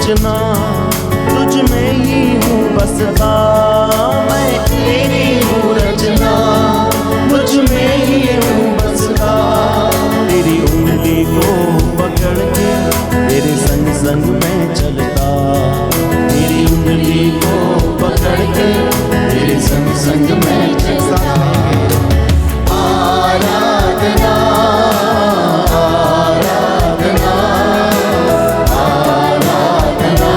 रचना, तुझ में ही हूँ बसता, मैं तेरी हूँ रचना, तुझ में ही हूँ बसता। तेरी उंगली को पकड़ के तेरे संग संग मैं चलता, तेरी उंगली को पकड़ के तेरे संग संग मैं चलता। आराधना आराधना आराधना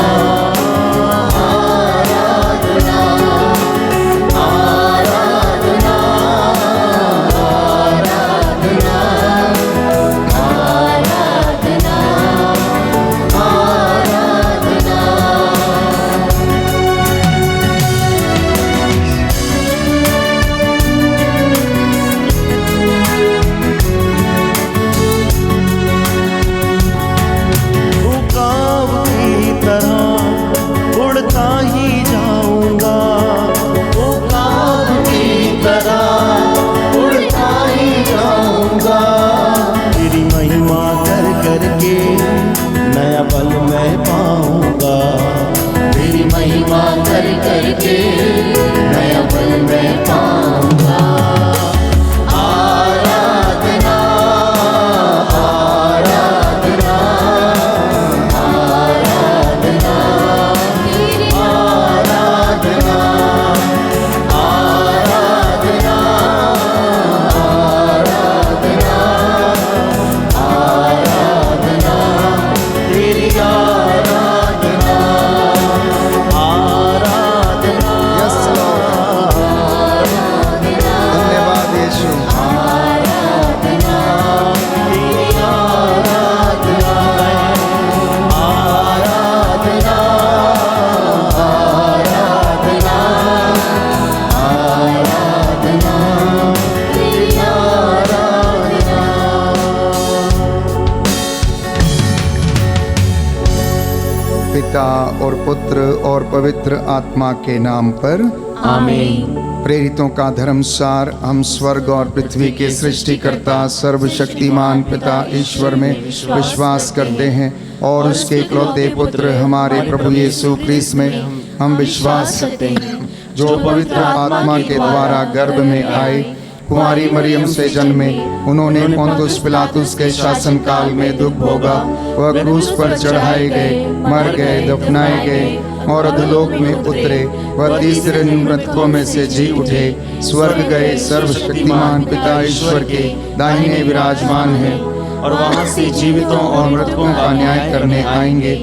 आराधना आराधना पिता और पुत्र और पवित्र आत्मा के नाम पर आमीन। प्रेरितों का धर्मसार। हम स्वर्ग और पृथ्वी के सृष्टिकर्ता सर्वशक्तिमान पिता ईश्वर में विश्वास करते हैं और उसके इकलौते पुत्र हमारे प्रभु यीशु ख्रीस्त में हम विश्वास करते हैं, जो पवित्र आत्मा के द्वारा गर्भ में आए, कुंवारी मरियम से जन्मे, उन्होंने पोंतुस पिलातुस के शासन काल में दुख भोगा, वह क्रूस पर चढ़ाए गए, मर गए, दफनाए गए और अधोलोक में उतरे, वह तीसरे दिन मृतकों में से जी उठे, स्वर्ग गए, सर्वशक्तिमान पिता ईश्वर के दाहिने विराजमान है और वहां से जीवितों और मृतकों का न्याय करने आएंगे।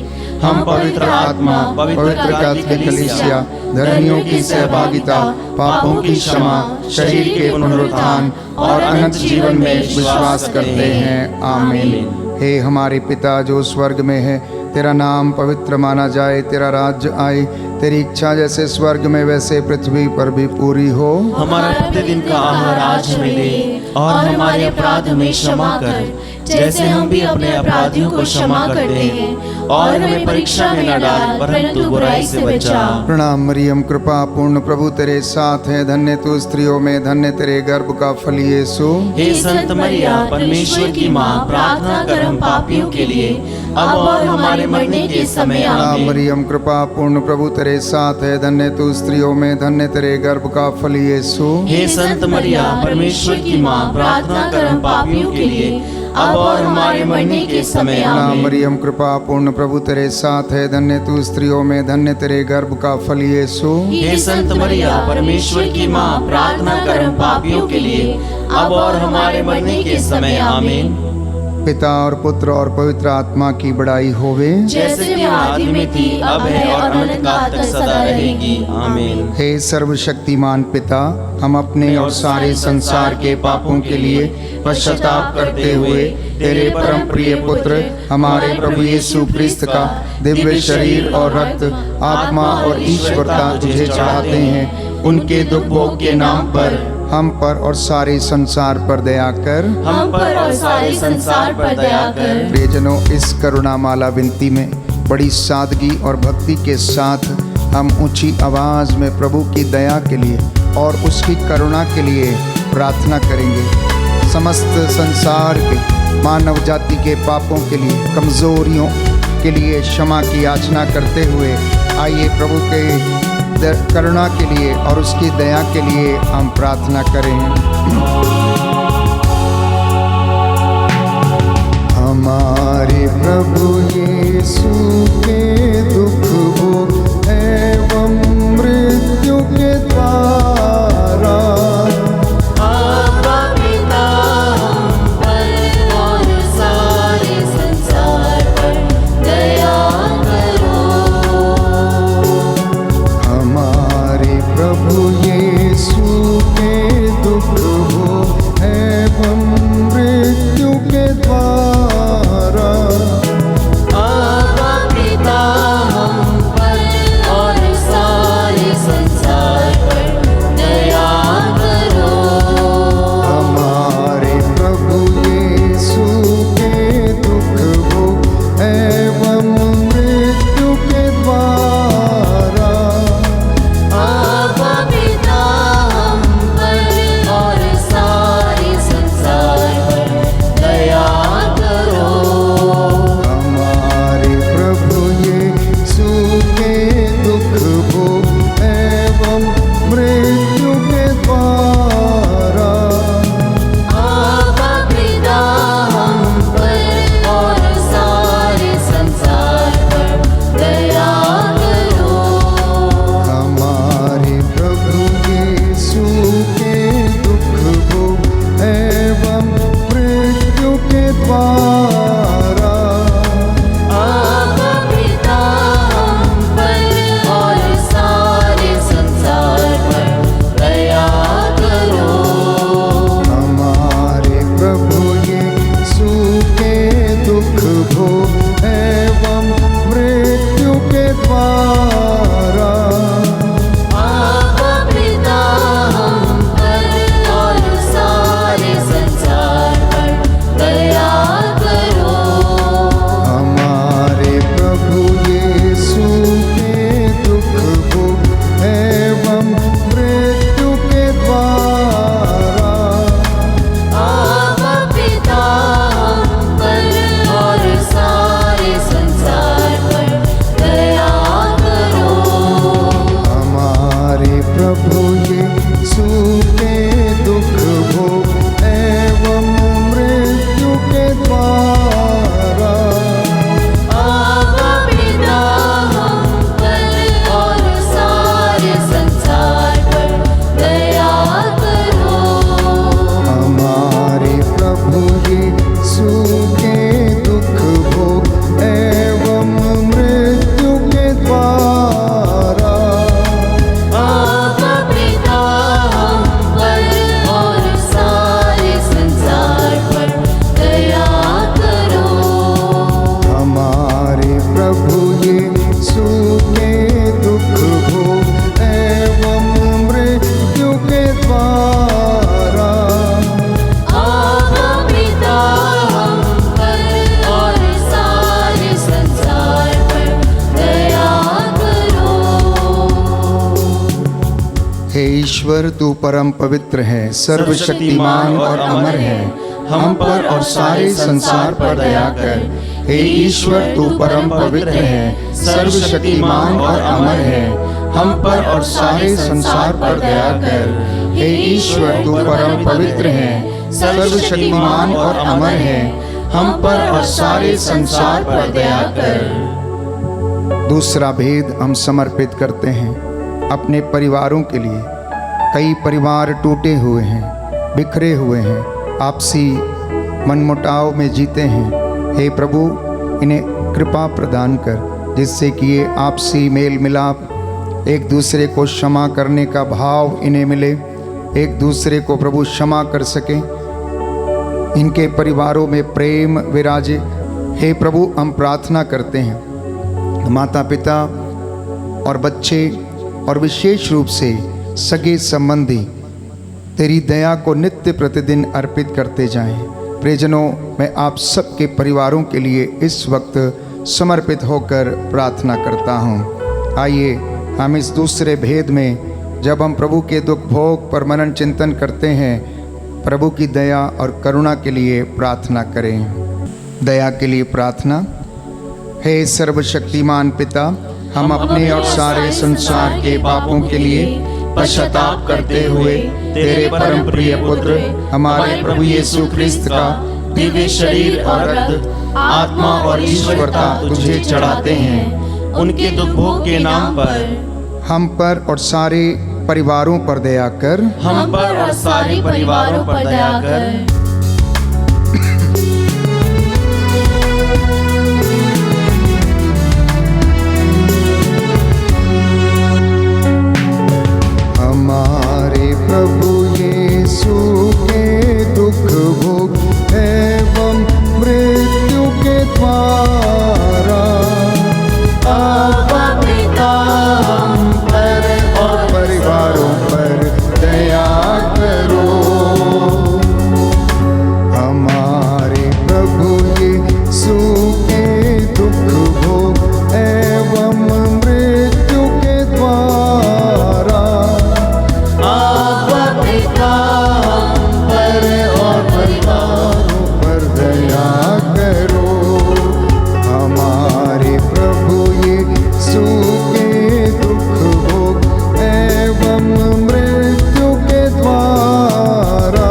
हम पवित्र आत्मा, पवित्र कैथोलिक कलीसिया, धर्मियों की सहभागिता, पापों की क्षमा, शरीर के पुनरुत्थान और अनंत जीवन में विश्वास करते हैं। आमीन। हे हमारे पिता जो स्वर्ग में है, तेरा नाम पवित्र माना जाए, तेरा राज्य आए, तेरी इच्छा जैसे स्वर्ग में वैसे पृथ्वी पर भी पूरी हो। हमारा प्रतिदिन का आहार आज हमें दे और हमारे अपराध हमें क्षमा कर, जैसे हम भी अपने अपराधियों को क्षमा करते हैं, और हमें परीक्षा में न डाल परंतु बुराई से बचा। प्रणाम मरियम, कृपा पूर्ण प्रभु तेरे साथ है, धन्य तू स्त्रियों में, धन्य तेरे गर्भ का फल यीशु। हे संत मरिया परमेश्वर की माँ, प्रार्थना कर हम पापियों के लिए अब और हमारे मरने के समय आमीन। मरियम, कृपा पूर्ण प्रभु तेरे साथ है, धन्य तू स्त्रियों में, धन्य तेरे गर्भ का फल यीशु। हे संत मरिया परमेश्वर की माँ, प्रार्थना कर हम पापियों के लिए अब और हमारे मरने के समय आमीन। मरियम, कृपा पूर्ण प्रभु तेरे साथ है, धन्य तू स्त्रियों में, धन्य तेरे गर्भ का फल यीशु। हे संत मरिया परमेश्वर की माँ, प्रार्थना कर हम पापियों के लिए अब और हमारे मरने के समय आमीन। पिता और पुत्र और पवित्र आत्मा की बड़ाई होवे, जैसे कि आदि में थी, अब है और अनंत काल तक सदा रहेगी। आमीन। हे सर्वशक्तिमान पिता, हम अपने और सारे संसार के पापों के लिए पश्चाताप करते हुए तेरे परम प्रिय पुत्र हमारे प्रभु यीशु ख्रीस्त का दिव्य शरीर और रक्त, आत्मा और ईश्वरता तुझे चढ़ाते हैं। उनके दुख भोग के नाम पर हम पर और सारे संसार पर दया कर, हम पर और सारे संसार पर दया कर। प्रियजनों, इस करुणामाला विनती में बड़ी सादगी और भक्ति के साथ हम ऊंची आवाज में प्रभु की दया के लिए और उसकी करुणा के लिए प्रार्थना करेंगे। समस्त संसार के मानव जाति के पापों के लिए, कमजोरियों के लिए क्षमा की याचना करते हुए आइए प्रभु के करुणा के लिए और उसकी दया के लिए हम प्रार्थना करें। हमारे प्रभु यीशु के दुख भोग एवं मृत्यु के द्वारा ईश्वर तू परम पवित्र है, सर्वशक्तिमान और अमर है, हम पर और सारे संसार पर दया कर। हे ईश्वर तू परम पवित्र है, सर्वशक्तिमान और अमर है, हम पर और सारे संसार पर दया कर। हे ईश्वर तू परम पवित्र है, सर्वशक्तिमान और अमर है, हम पर और सारे संसार पर दया कर। दूसरा भेद हम समर्पित करते हैं अपने परिवारों के लिए। कई परिवार टूटे हुए हैं, बिखरे हुए हैं, आपसी मनमुटाव में जीते हैं। हे प्रभु, इन्हें कृपा प्रदान कर जिससे कि ये आपसी मेल मिलाप, एक दूसरे को क्षमा करने का भाव इन्हें मिले, एक दूसरे को प्रभु क्षमा कर सकें, इनके परिवारों में प्रेम विराजे। हे प्रभु, हम प्रार्थना करते हैं माता पिता और बच्चे और विशेष रूप से सगे संबंधी तेरी दया को नित्य प्रतिदिन अर्पित करते जाएं। प्रियजनों, मैं आप सबके परिवारों के लिए इस वक्त समर्पित होकर प्रार्थना करता हूँ। आइए हम इस दूसरे भेद में, जब हम प्रभु के दुख भोग पर मनन चिंतन करते हैं, प्रभु की दया और करुणा के लिए प्रार्थना करें। दया के लिए प्रार्थना। हे सर्वशक्तिमान पिता, हम अपने और सारे संसार के पापों के लिए पश्चाताप करते हुए तेरे परम प्रिय पुत्र हमारे प्रभु यीशु ख्रिस्त का दिव्य शरीर और रक्त, आत्मा और ईश्वरता तुझे चढ़ाते हैं। उनके दुख भोग के नाम पर हम पर और सारे परिवारों पर दया कर। हम पर और सारे परिवारों पर दया कर। हमारे प्रभु यीशु के दुख भोग एवं मृत्यु के द्वारा अब पिता हम पर और परिवारों पर दया करो। हमारे प्रभु यीशु के दुख भोग एवं मृत्यु के द्वारा अब पिता हम पर और परिवारों पर दया करो। हमारे प्रभु यीशु के दुख भोग एवं मृत्यु के द्वारा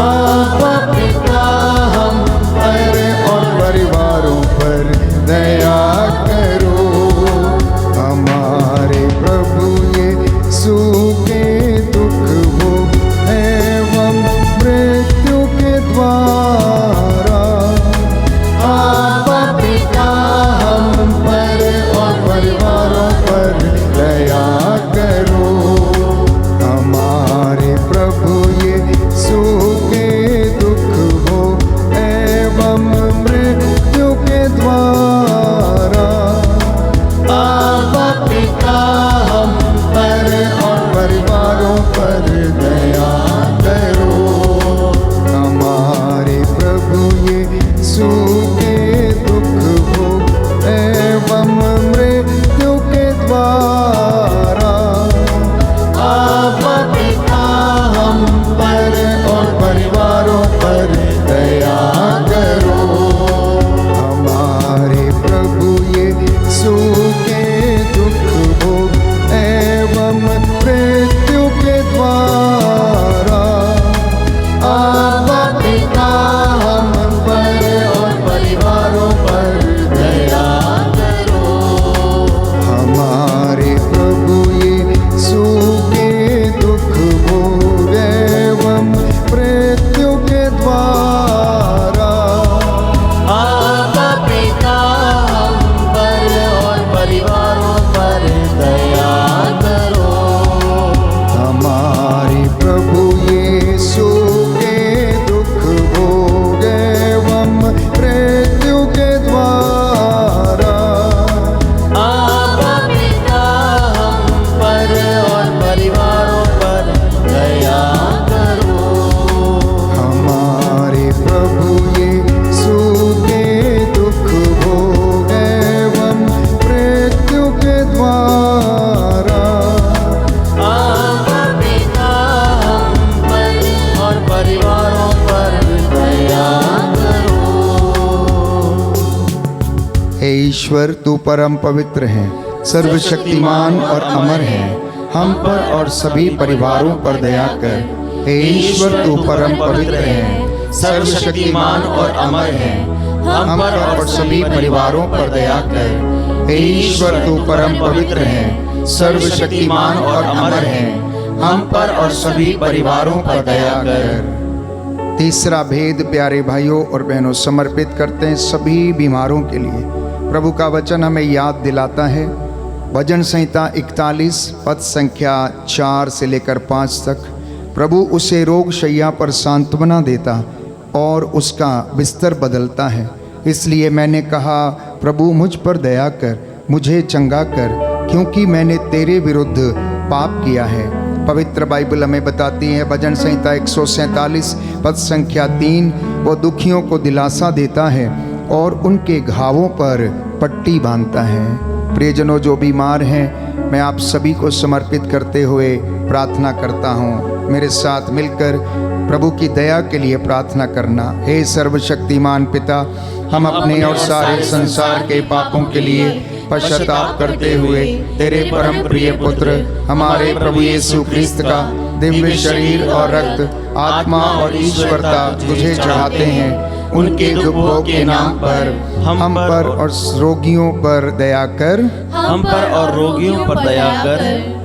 अब पिता हम पर और परिवारों पर दया करो। हमारे प्रभु यीशु के दुख भोग एवं मृत्यु के द्वारा अब पिता हम पर और परिवारों पर दया करो। हमारे प्रभु यीशु के दुख भोग एवं मृत्यु के द्वारा अब पिता हम पर और परिवारों पर दया करो। हमारे प्रभु यीशु के दुख भोग एवं मृत्यु के द्वारा अब पिता हम पर और परिवारों पर दया करो। हमारे प्रभु यीशु के दुख भोग एवं मृत्यु के द्वारा अब पिता हम पर और परिवारों पर दया करो। हमारे प्रभु यीशु के दुख भोग एवं मृत्यु के द्वारा अब पिता हम पर और परिवारों पर दया करो। हमारे प्रभु यीशु के दुख भोग एवं मृत्यु के द्वारा अब पिता हम पर और परिवारों पर दया करो। हमारे प्रभु यीशु के दुख भोग एवं मृत्यु के द्वारा अब पिता हम पर और परिवारों पर दया करो। हे ईश्वर, तू परम पवित्र है, सर्वशक्तिमान और अमर है। हम पर और सभी परिवारों पर दया कर। हे ईश्वर, तू परम पवित्र है, सर्वशक्तिमान और अमर है। हम पर और सभी परिवारों पर दया कर। हे ईश्वर, तू परम पवित्र है, सर्वशक्तिमान और अमर है। हम पर और सभी परिवारों पर दया कर। तीसरा भेद प्यारे भाइयों और बहनों समर्पित करते हैं सभी बीमारों के लिए। प्रभु का वचन हमें याद दिलाता है, भजन संहिता 41 पद संख्या 4 से लेकर 5 तक, प्रभु उसे रोग शैया पर सांत्वना देता और उसका बिस्तर बदलता है। इसलिए मैंने कहा, प्रभु मुझ पर दया कर, मुझे चंगा कर, क्योंकि मैंने तेरे विरुद्ध पाप किया है। पवित्र बाइबल हमें बताती है, भजन संहिता 147 पद संख्या 3, वो दुखियों को दिलासा देता है और उनके घावों पर पट्टी बांधता है। प्रियजनों, जो बीमार हैं, मैं आप सभी को समर्पित करते हुए प्रार्थना करता हूँ। मेरे साथ मिलकर प्रभु की दया के लिए प्रार्थना करना। हे सर्वशक्तिमान पिता, हम अपने और सारे संसार के पापों के लिए पश्चाताप करते हुए तेरे परम प्रिय पुत्र हमारे प्रभु यीशु ख्रिस्त का दिव्य शरीर और रक्त, आत्मा और ईश्वरता तुझे चढ़ाते हैं। उनके दुखों के नाम पर हम पर और रोगियों पर दया कर। हम पर और रोगियों पर दया कर।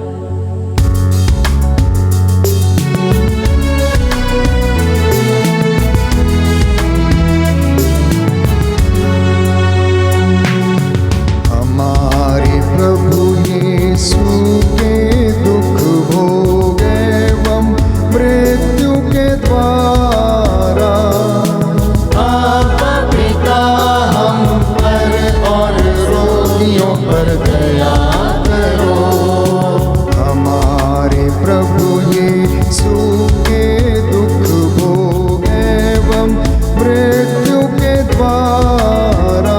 हमारे प्रभु यीशु के दुख भोगे एवं मृत्यु के द्वारा आपका पिता हम पर और रोगियों पर दया करो। हमारे प्रभु यीशु के दुख भोगे एवं मृत्यु के द्वारा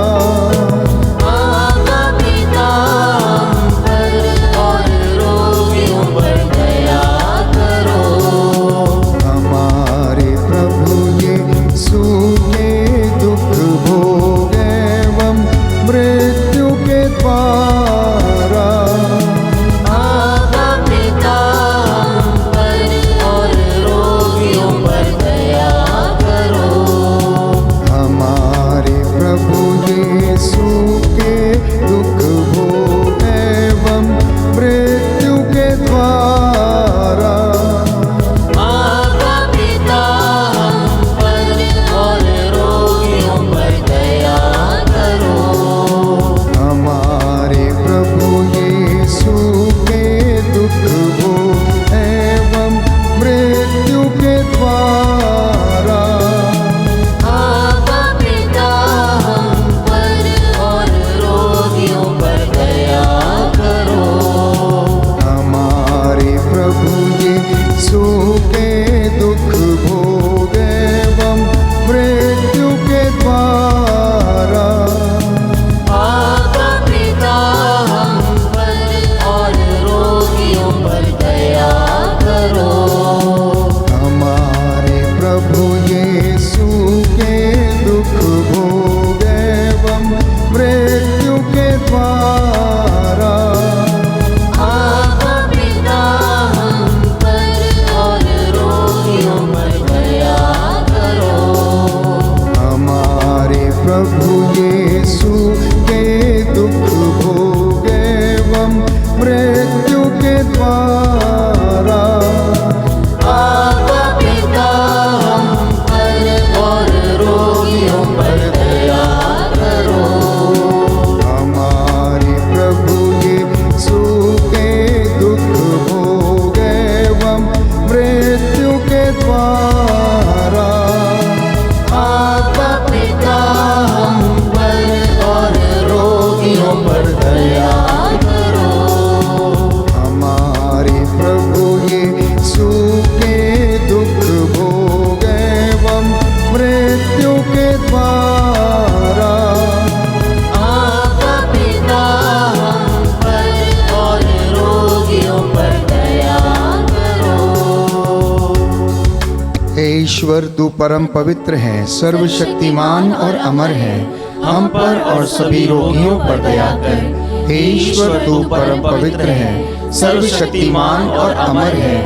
ईश्वर तू परम पवित्र है, सर्वशक्तिमान और अमर है। हम पर और सभी रोगियों पर दया कर। हे ईश्वर तू परम पवित्र है, सर्वशक्तिमान और अमर है।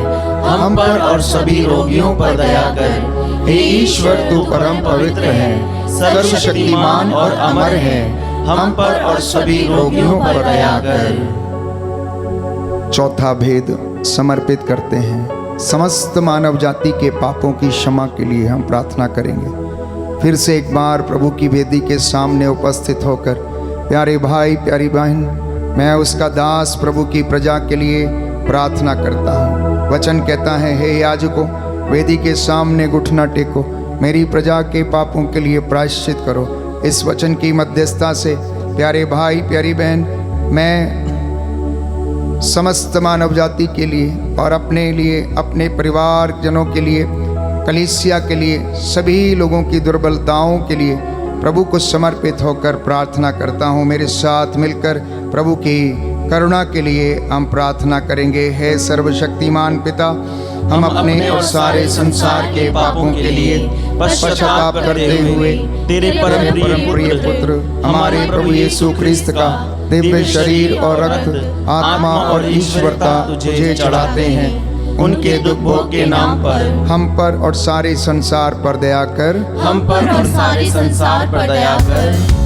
हम पर और सभी रोगियों पर दया कर। हे ईश्वर तू परम पवित्र है, सर्वशक्तिमान और अमर है। हम पर और सभी रोगियों पर दया कर। चौथा भेद समर्पित करते हैं। समस्त मानव जाति के पापों की क्षमा के लिए हम प्रार्थना करेंगे। फिर से एक बार प्रभु की वेदी के सामने उपस्थित होकर प्यारे भाई प्यारी बहन, मैं उसका दास प्रभु की प्रजा के लिए प्रार्थना करता हूँ। वचन कहता है, हे याजकों, वेदी के सामने घुटना टेको, मेरी प्रजा के पापों के लिए प्रायश्चित करो। इस वचन की मध्यस्थता से प्यारे भाई प्यारी बहन, मैं समस्त मानव जाति के लिए और अपने लिए, अपने परिवार जनों के लिए, कलीसिया के लिए, सभी लोगों की दुर्बलताओं के लिए प्रभु को समर्पित होकर प्रार्थना करता हूँ। मेरे साथ मिलकर प्रभु की करुणा के लिए हम प्रार्थना करेंगे। हे सर्वशक्तिमान पिता, हम अपने और सारे संसार के पापों के लिए पश्चाताप करते हुए तेरे परम प्रिय पुत्र हमारे प्रभु यीशु क्रिस्त का दिव्य शरीर और रक्त, आत्मा और ईश्वरता तुझे चढ़ाते हैं। उनके दुख भोग के नाम पर हम पर और सारे संसार पर दया कर, हम पर और सारे संसार पर दया कर।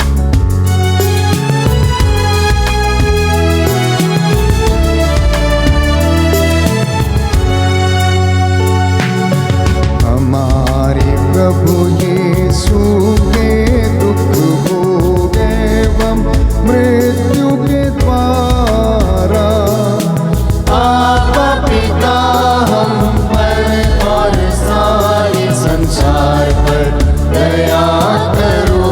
हमारे प्रभु यीशु के दुख भोग एवं मृत्यु के द्वारा आपका पिता हम पर और सारे संसार पर दया करो।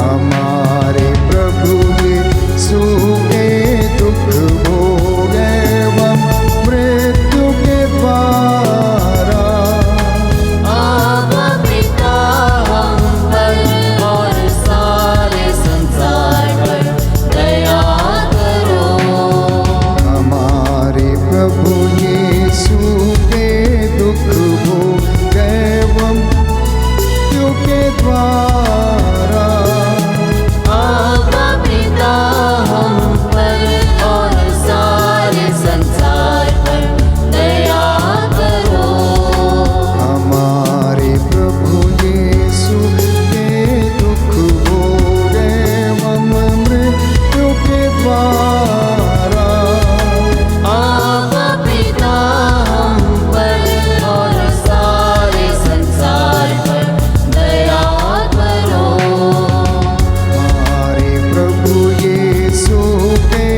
हमारे प्रभु यीशु के दुख भोग एवं मृत्यु के द्वारा आपका पिता हम पर और सारे संसार पर दया करो। हमारे प्रभु यीशु के दुख भोग एवं मृत्यु के द्वारा आपका पिता हम पर और सारे संसार पर दया करो। हमारे प्रभु यीशु के दुख भोग एवं मृत्यु के द्वारा आपका पिता हम पर और सारे संसार पर दया करो। हमारे प्रभु यीशु के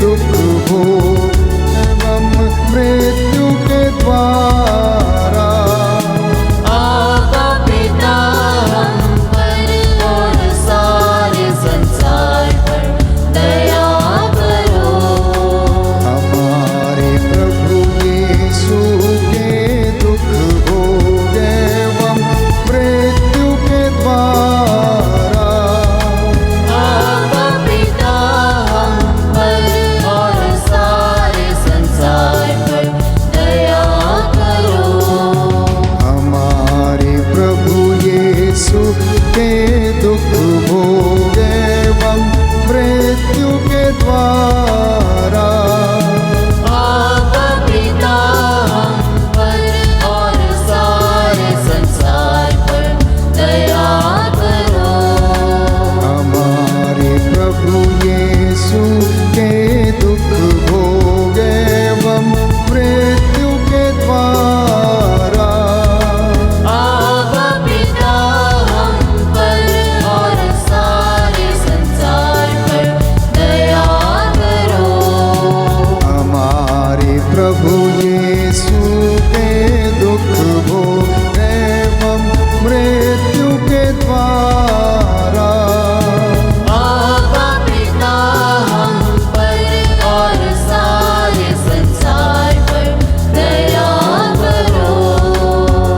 दुख भोग एवं मृत्यु के द्वारा आपका पिता हम पर और सारे संसार पर दया करो। हमारे प्रभु यीशु के दुख भोग एवं मृत्यु के द्वारा आपका पिता हम पर और सारे संसार पर दया करो। हमारे प्रभु यीशु के दुख भोग एवं मृत्यु के द्वारा आपका पिता हम पर और सारे संसार पर दया करो। हमारे प्रभु यीशु के दुख भोग एवं मृत्यु के द्वारा आपका पिता हम पर और सारे संसार पर दया करो। हमारे प्रभु यीशु के दुख भोग एवं मृत्यु के द्वारा आपका पिता हम पर और सारे संसार पर दया करो।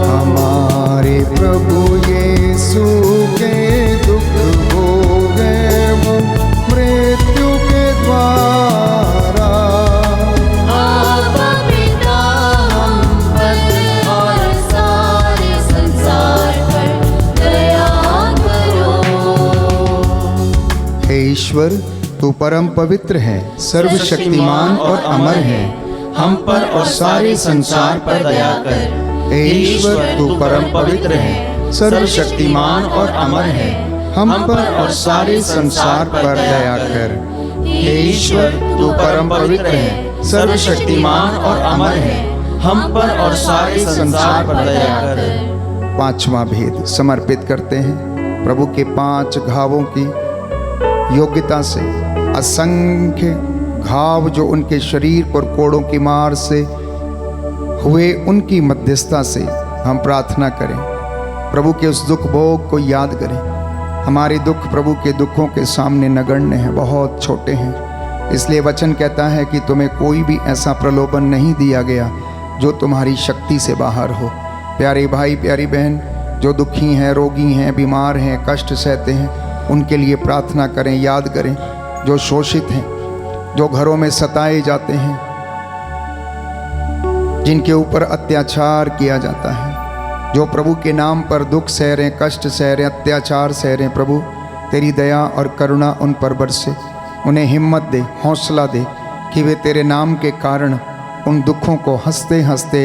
हमारे प्रभु यीशु के दुख भोग एवं मृत्यु के द्वारा आपका पिता हम पर और सारे संसार पर दया करो। हे ईश्वर, तू परम पवित्र है, सर्वशक्तिमान और अमर है। हम पर और सारे संसार पर दया कर। हे ईश्वर, तू परम पवित्र है, सर्वशक्तिमान और अमर है। हम पर और सारे संसार पर दया कर। हे ईश्वर तू परम पवित्र है, सर्वशक्तिमान और अमर है। हम पर और सारे संसार पर दया कर। पांचवा भेद समर्पित करते हैं। प्रभु के 5 घावों की योग्यता से असंख्य घाव जो उनके शरीर पर कोड़ों की मार से हुए, उनकी मध्यस्थता से हम प्रार्थना करें। प्रभु के उस दुख भोग को याद करें। हमारे दुख प्रभु के दुखों के सामने नगण्य हैं, बहुत छोटे हैं। इसलिए वचन कहता है कि तुम्हें कोई भी ऐसा प्रलोभन नहीं दिया गया जो तुम्हारी शक्ति से बाहर हो। प्यारे भाई प्यारी बहन, जो दुखी हैं, रोगी हैं, बीमार हैं, कष्ट सहते हैं, उनके लिए प्रार्थना करें, याद करें। जो शोषित हैं, जो घरों में सताए जाते हैं, जिनके ऊपर अत्याचार किया जाता है, जो प्रभु के नाम पर दुख सह रहे हैं, कष्ट सह रहे हैं, अत्याचार सह रहे हैं, प्रभु तेरी दया और करुणा उन पर बरसे, उन्हें हिम्मत दे, हौसला दे कि वे तेरे नाम के कारण उन दुखों को हंसते हंसते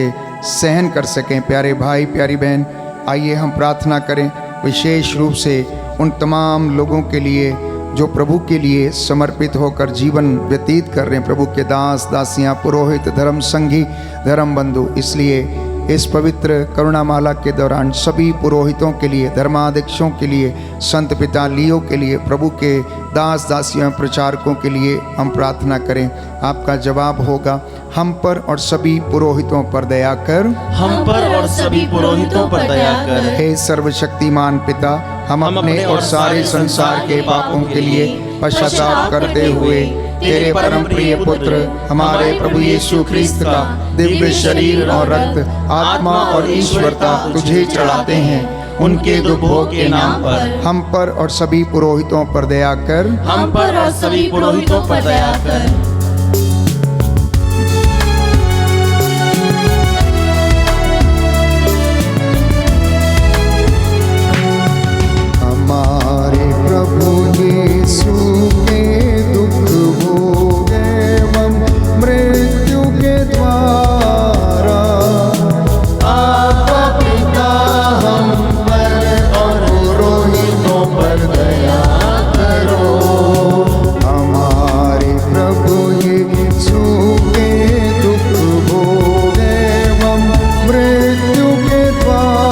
सहन कर सकें। प्यारे भाई, प्यारी बहन, आइए हम प्रार्थना करें विशेष रूप से उन तमाम लोगों के लिए जो प्रभु के लिए समर्पित होकर जीवन व्यतीत कर रहे हैं, प्रभु के दास दासियां, पुरोहित, धर्म संगी, धर्म बंधु। इसलिए इस पवित्र करुणामाला के दौरान सभी पुरोहितों के लिए, धर्माध्यक्षों के लिए, संत पिता लियो के लिए, प्रभु के दास दासियों, प्रचारकों के लिए हम प्रार्थना करें। आपका जवाब होगा, हम पर और सभी पुरोहितों पर दया कर, हम पर और सभी पुरोहितों पर दया कर। हे सर्वशक्तिमान पिता, हम अपने और सारे संसार के पापों के लिए पश्चाताप करते हुए तेरे परम प्रिय पुत्र हमारे प्रभु यीशु ख्रिस्त का दिव्य शरीर और रक्त, आत्मा और ईश्वरता तुझे चढ़ाते हैं। उनके दुखों के नाम पर हम पर और सभी पुरोहितों पर दया कर, हम पर और सभी पुरोहितों पर दया कर। हमारे प्रभु यीशु के दुख भोगे एवं मृत्यु के द्वारा आपका पिता हम पर और पुरोहितों पर दया करो। हमारे प्रभु यीशु के दुख भोगे एवं मृत्यु के द्वारा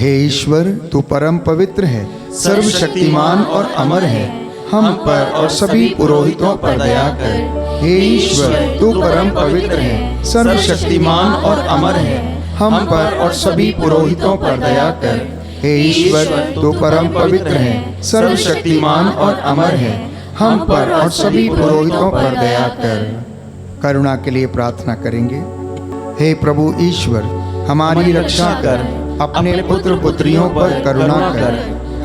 ईश्वर तू परम पवित्र है, सर्वशक्तिमान और अमर है, हम पर और सभी पुरोहितों पर दया कर। हे ईश्वर तू परम पवित्र है, सर्वशक्तिमान और अमर है, हम पर और सभी पुरोहितों पर दया कर। हे ईश्वर तू परम पवित्र है, सर्वशक्तिमान और अमर है, हम पर और सभी पुरोहितों पर दया कर। करुणा के लिए प्रार्थना करेंगे। हे प्रभु ईश्वर, हमारी रक्षा कर, अपने पुत्र पुत्रियों पर करुणा कर,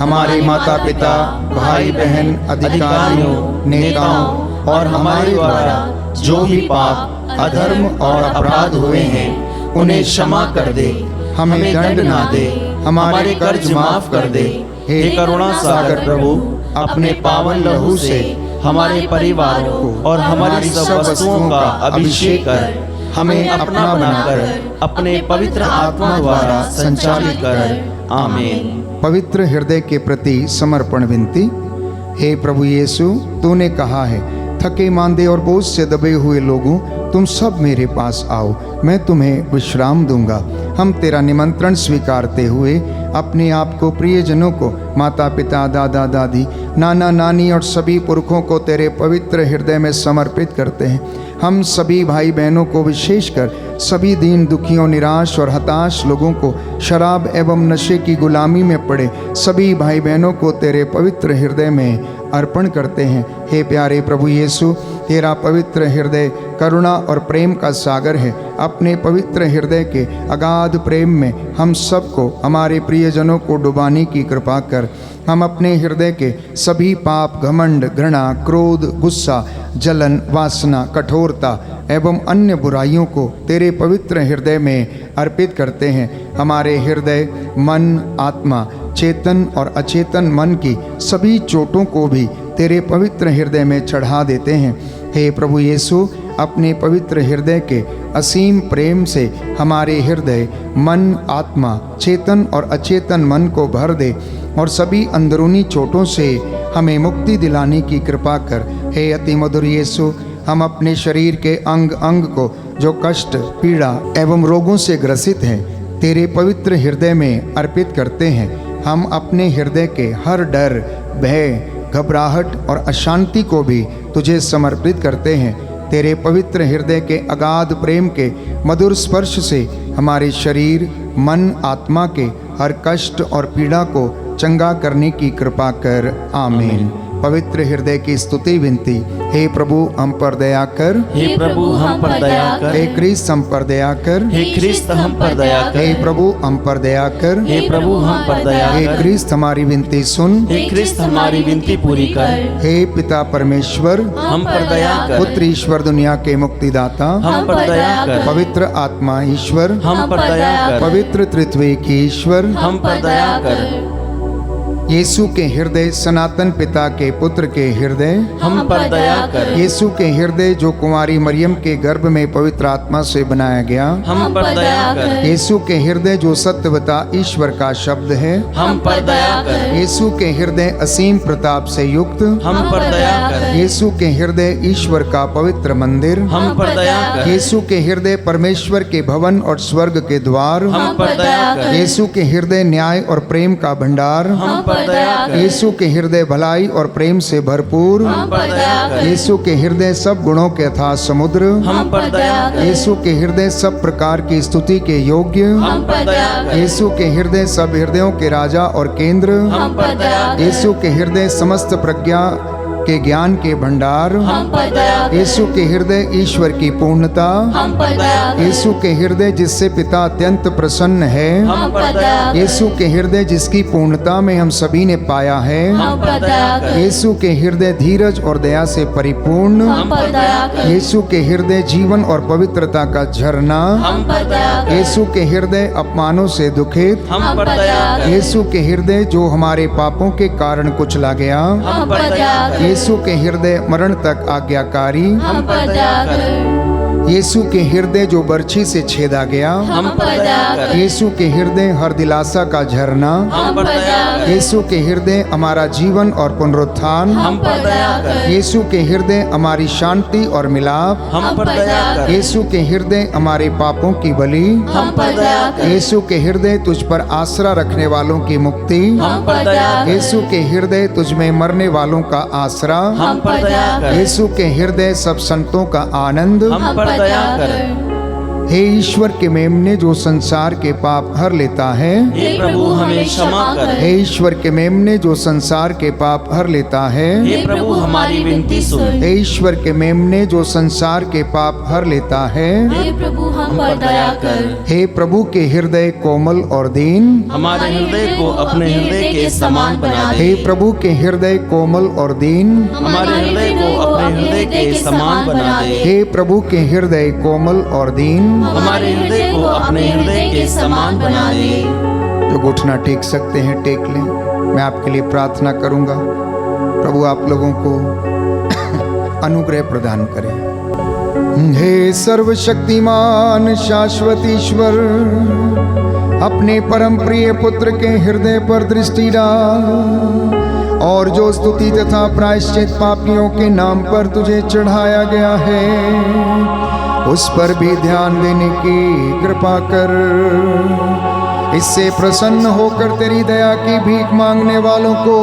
हमारे माता पिता, भाई बहन, अधिकारियों, नेताओं और हमारे द्वारा जो भी पाप, अधर्म और अपराध हुए हैं उन्हें क्षमा कर दे, हमें दंड ना दे, हमारे कर्ज माफ कर दे। हे करुणा सागर प्रभु, अपने पावन लहू से हमारे परिवारों को और हमारी सब वस्तुओं का अभिषेक कर, हमें अपना बनाकर अपने पवित्र आत्मा द्वारा संचालित कर। आमीन। पवित्र हृदय के प्रति समर्पण विनती। हे प्रभु यीशु, तूने कहा है, थके मांदे और बोझ से दबे हुए लोगों, तुम सब मेरे पास आओ, मैं तुम्हें विश्राम दूंगा। हम तेरा निमंत्रण स्वीकारते हुए अपने आप को, प्रियजनों को, माता पिता, दादा दादी, नाना नानी और सभी पुरखों को तेरे पवित्र हृदय में समर्पित करते हैं। हम सभी भाई बहनों को, विशेषकर सभी दीन दुखियों, निराश और हताश लोगों को, शराब एवं नशे की गुलामी में पड़े सभी भाई बहनों को तेरे पवित्र हृदय में अर्पण करते हैं। हे प्यारे प्रभु यीशु, तेरा पवित्र हृदय करुणा और प्रेम का सागर है। अपने पवित्र हृदय के अगाध प्रेम में हम सबको, हमारे प्रियजनों को डुबाने की कृपा कर। हम अपने हृदय के सभी पाप, घमंड, घृणा, क्रोध, गुस्सा, जलन, वासना, कठोरता एवं अन्य बुराइयों को तेरे पवित्र हृदय में अर्पित करते हैं। हमारे हृदय, मन, आत्मा, चेतन और अचेतन मन की सभी चोटों को भी तेरे पवित्र हृदय में चढ़ा देते हैं। हे प्रभु यीशु, अपने पवित्र हृदय के असीम प्रेम से हमारे हृदय, मन, आत्मा, चेतन और अचेतन मन को भर दे और सभी अंदरूनी चोटों से हमें मुक्ति दिलाने की कृपा कर। हे अति मधुर यीशु, हम अपने शरीर के अंग अंग को जो कष्ट, पीड़ा एवं रोगों से ग्रसित हैं, तेरे पवित्र हृदय में अर्पित करते हैं। हम अपने हृदय के हर डर, भय, घबराहट और अशांति को भी तुझे समर्पित करते हैं। तेरे पवित्र हृदय के अगाध प्रेम के मधुर स्पर्श से हमारे शरीर, मन, आत्मा के हर कष्ट और पीड़ा को चंगा करने की कृपा कर। आमीन। पवित्र हृदय की स्तुति विनती। हे प्रभु, हम पर दया कर। हे प्रभु, हम पर दया कर। हे क्रिस्त, हम पर दया कर। हे क्रिस्त, हम पर दया कर। हे प्रभु, हम पर दया कर। हे प्रभु, हम पर दया हे कर। क्रिस्त, हमारी विनती सुन। हे क्रिस्त, हमारी विनती पूरी कर। हे पिता परमेश्वर, हम पर दया कर। पुत्र ईश्वर, दुनिया के मुक्तिदाता, हम पर दया कर। पवित्र आत्मा ईश्वर, हम पर दया कर। पवित्र त्रित्वैक ईश्वर, हम पर दया कर। यीशु के हृदय, सनातन पिता के पुत्र के हृदय, हम पर दया कर। यीशु के हृदय जो कुंवारी मरियम के गर्भ में पवित्र आत्मा से बनाया गया, हम पर दया कर। यीशु के हृदय जो सत्यवता ईश्वर का शब्द है, हम पर दया कर। यीशु के हृदय असीम प्रताप से युक्त, हम पर दया कर। यीशु के हृदय ईश्वर का पवित्र मंदिर, हम पर दया कर। यीशु के हृदय परमेश्वर के भवन और स्वर्ग के द्वार, हम पर दया कर। यीशु के हृदय न्याय और प्रेम का भंडार, हम पर दया कर। यीशु के हृदय भलाई और प्रेम से भरपूर, हम पर दया कर। यीशु के हृदय सब गुणों के अथाह समुद्र, हम पर दया कर। यीशु के हृदय सब प्रकार की स्तुति के योग्य, हम पर दया कर। यीशु के हृदय सब हृदयों के राजा और केंद्र, हम पर दया कर। यीशु के हृदय समस्त प्रज्ञा के ज्ञान के भंडार, हम पर दया कर। यीशु के हृदय ईश्वर की पूर्णता, हम पर दया कर। यीशु के हृदय जिससे पिता अत्यंत प्रसन्न है, हम पर दया कर। यीशु के हृदय जिसकी पूर्णता में हम सभी ने पाया है, हम पर दया कर। यीशु के हृदय धीरज और दया से परिपूर्ण, हम पर दया कर। यीशु के हृदय जीवन और पवित्रता का झरना, हम पर दया कर। यीशु के हृदय अपमानों से दुखित, हम पर दया कर। यीशु के हृदय जो हमारे पापों के कारण कुचला गया, हम पर दया कर। यीशु के हृदय मरण तक आज्ञाकारी, हम पर दया कर। यीशु के हृदय जो बर्छी से छेदा गया, हम पर दया कर। यीशु के हृदय हर दिलासा का झरना, हम पर दया कर। यीशु के हृदय हमारा जीवन और पुनरुत्थान, हम पर दया कर। यीशु के हृदय हमारी शांति और मिलाप, हम पर दया कर। यीशु के हृदय हमारे पापों की बलि, हम पर दया कर। यीशु के हृदय तुझ पर आसरा रखने वालों की मुक्ति, हम पर दया कर। यीशु के हृदय तुझ में मरने वालों का आसरा, हम पर दया कर। यीशु के हृदय सब संतों का आनंद, हम पर दया कर। हे ईश्वर के मेमने जो संसार के पाप हर लेता है, हे प्रभु, हमें क्षमा कर। हे ईश्वर के मेमने जो संसार के पाप हर लेता है, हे प्रभु, हमारी विनती सुन। हे ईश्वर के मेमने जो संसार के पाप हर लेता है, हे प्रभु हम पर दया कर। हे प्रभु के हृदय कोमल और दीन, हमारे हृदय को अपने हृदय के समान बना दे। हे प्रभु के हृदय कोमल और दीन, हमारे हृदय को अपने हृदय के समान बना दे। हे प्रभु के हृदय कोमल और दीन, हमारे हृदय को अपने हृदय के समान बना दे। जो घुटना टेक सकते हैं टेक लें। मैं आपके लिए प्रार्थना करूंगा। प्रभु आप लोगों को अनुग्रह प्रदान करें। हे सर्वशक्तिमान शाश्वत ईश्वर, अपने परम प्रिय पुत्र के हृदय पर दृष्टि डाल और जो स्तुति तथा प्रायश्चित पापियों के नाम पर तुझे चढ़ाया गया है उस पर भी ध्यान देने की कृपा कर। इससे प्रसन्न होकर तेरी दया की भीख मांगने वालों को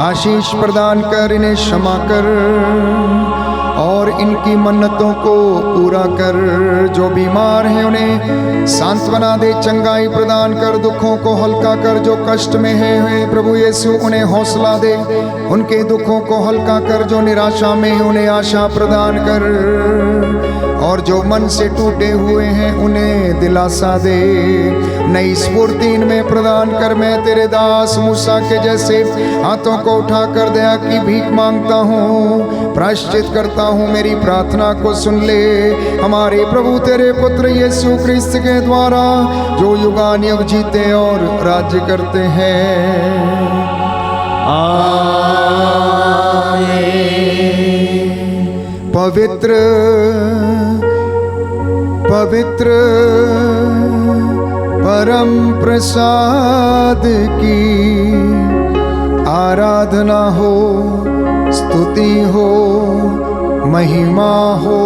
आशीष प्रदान कर, इन्हें क्षमा कर और इनकी मन्नतों को पूरा कर। जो बीमार हैं उन्हें सांत्वना दे, चंगाई प्रदान कर, दुखों को हल्का कर। जो कष्ट में है प्रभु यीशु उन्हें हौसला दे, उनके दुखों को हल्का कर। जो निराशा में है उन्हें आशा प्रदान कर और जो मन से टूटे हुए हैं उन्हें दिलासा दे। नई स्फूर्ति इनमें प्रदान कर। मैं तेरे दास मूसा के जैसे हाथों को उठाकर दया की भीख मांगता हूँ, प्रायश्चित करता हूँ। मेरी प्रार्थना को सुन ले। हमारे प्रभु तेरे पुत्र यीशु क्रिस्त के द्वारा जो युगानुयुग जीते और राज्य करते हैं। पवित्र पवित्र परम प्रसाद की आराधना हो, स्तुति हो, महिमा हो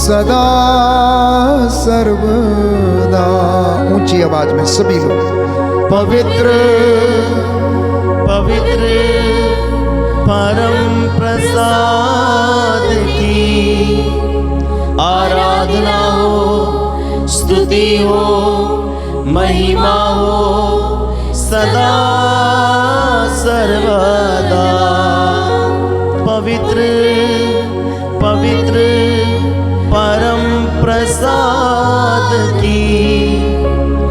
सदा सर्वदा। ऊंची आवाज में सभी लोग पवित्र पवित्र परम प्रसाद की आराधना हो, स्तुति हो, महिमा हो सदा सर्वदा। पवित्र पवित्र परम प्रसाद की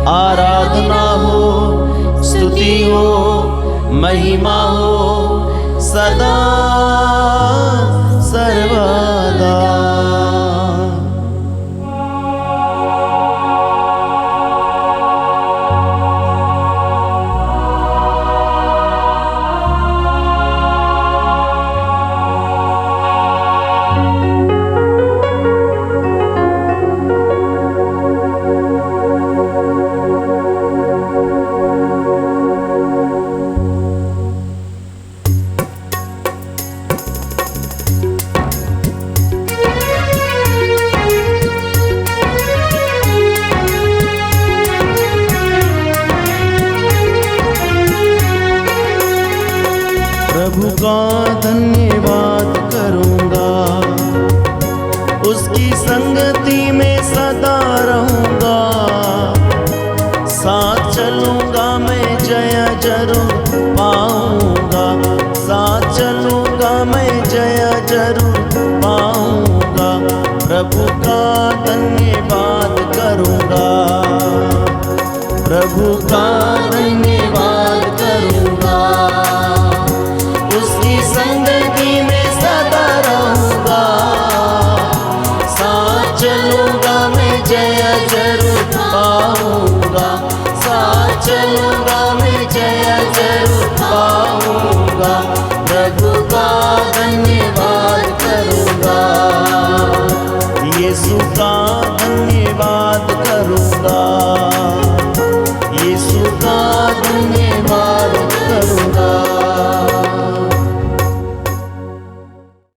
आराधना हो, स्तुति हो, महिमा हो सदा सर्वदा। प्रभु का धन्यवाद करूंगा, उसकी संगति में सदा रहूंगा। साथ चलूंगा मैं जय जरूर पाऊंगा, साथ चलूंगा मैं जय जरूर पाऊंगा। प्रभु का धन्यवाद करूंगा, प्रभु का धन्यवाद करूंगा। संगति में सदा रहूंगा, साथ चलूंगा मैं जय जरूर पाऊंगा, साथ चलूंगा